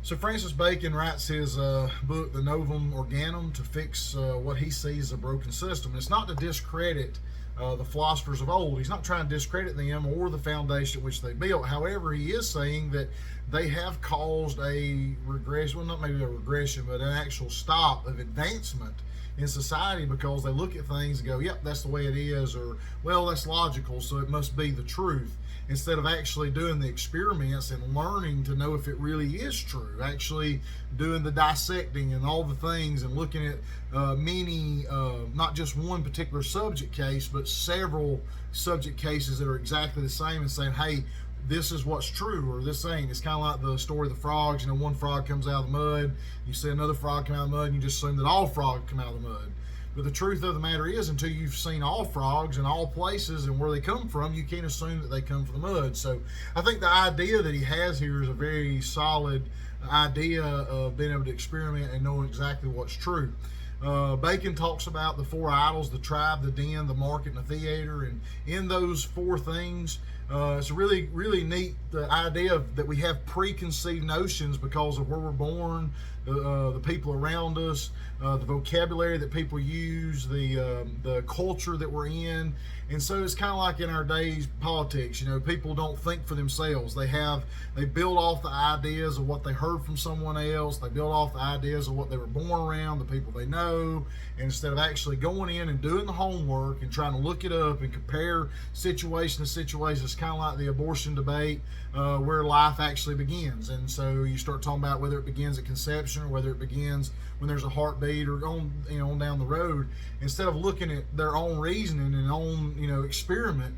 So Francis Bacon writes his book, the Novum Organum, to fix what he sees as a broken system. It's not to discredit the philosophers of old. He's not trying to discredit them or the foundation which they built. However, he is saying that they have caused a regression, well, not maybe a regression, but an actual stop of advancement in society, because they look at things and go, yep, that's the way it is, or, well, that's logical, so it must be the truth, instead of actually doing the experiments and learning to know if it really is true, actually doing the dissecting and all the things and looking at many, not just one particular subject case, but several subject cases that are exactly the same, and saying, hey, this is what's true, or this ain't. It's kind of like the story of the frogs. You know, one frog comes out of the mud, you see another frog come out of the mud, and you just assume that all frogs come out of the mud. But the truth of the matter is, until you've seen all frogs in all places and where they come from, you can't assume that they come from the mud. So I think the idea that he has here is a very solid idea of being able to experiment and knowing exactly what's true. Bacon talks about the four idols: the tribe, the den, the market, and the theater. And in those four things, it's a really, really neat idea that we have preconceived notions because of where we're born, the people around us, the vocabulary that people use, the culture that we're in. And so it's kind of like in our days politics. You know, people don't think for themselves. They build off the ideas of what they heard from someone else. They build off the ideas of what they were born around, the people they know. And instead of actually going in and doing the homework and trying to look it up and compare situation to situation, it's kind of like the abortion debate, where life actually begins. And so you start talking about whether it begins at conception or whether it begins when there's a heartbeat or on down the road. Instead of looking at their own reasoning and own experiment,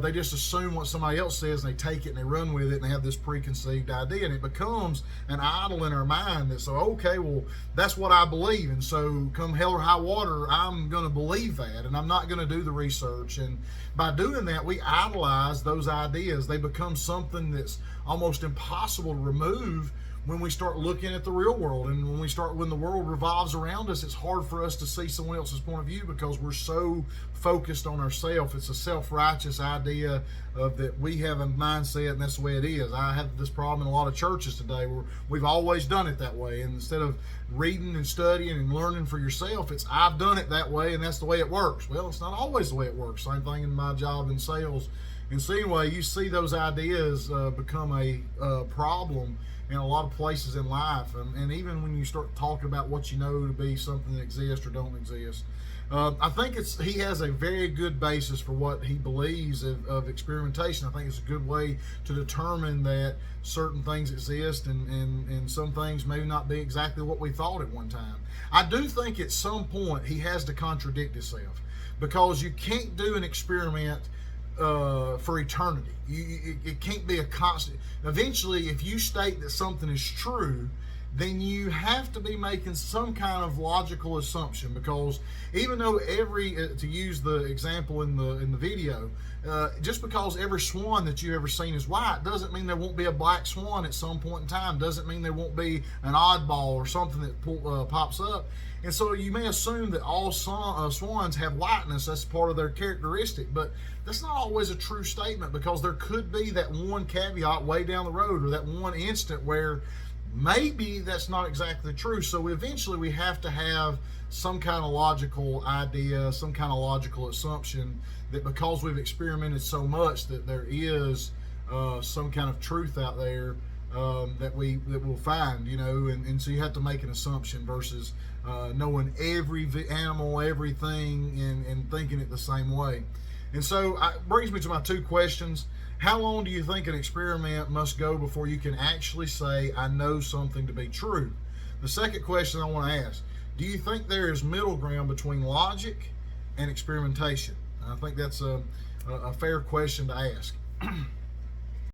they just assume what somebody else says, and they take it and they run with it, and they have this preconceived idea, and it becomes an idol in our mind that, so, okay, well, that's what I believe, and so come hell or high water, I'm going to believe that, and I'm not going to do the research. And by doing that, we idolize those ideas. They become something that's almost impossible to remove when we start looking at the real world. And when the world revolves around us, it's hard for us to see someone else's point of view because we're so focused on ourselves. It's a self-righteous idea of that we have a mindset, and that's the way it is. I have this problem in a lot of churches today where we've always done it that way, and instead of reading and studying and learning for yourself, it's I've done it that way and that's the way it works. Well, it's not always the way it works. Same thing in my job in sales. And so anyway, you see those ideas become a problem in a lot of places in life, and even when you start talking about what you know to be something that exists or don't exist. I think he has a very good basis for what he believes of experimentation. I think it's a good way to determine that certain things exist, and some things may not be exactly what we thought at one time. I do think at some point he has to contradict himself, because you can't do an experiment for eternity. It can't be a constant. Eventually, if you state that something is true, then you have to be making some kind of logical assumption, because even though to use the example in the video, just because every swan that you've ever seen is white doesn't mean there won't be a black swan at some point in time, doesn't mean there won't be an oddball or something that pops up. And so you may assume that all swans have whiteness, that's part of their characteristic, but that's not always a true statement, because there could be that one caveat way down the road, or that one instant where maybe that's not exactly true. So eventually we have to have some kind of logical idea, some kind of logical assumption that because we've experimented so much that there is some kind of truth out there that we'll find, and so you have to make an assumption versus knowing every animal, everything, and thinking it the same way. And so it brings me to my two questions. How long do you think an experiment must go before you can actually say, I know something to be true? The second question I want to ask, do you think there is middle ground between logic and experimentation? And I think that's a fair question to ask.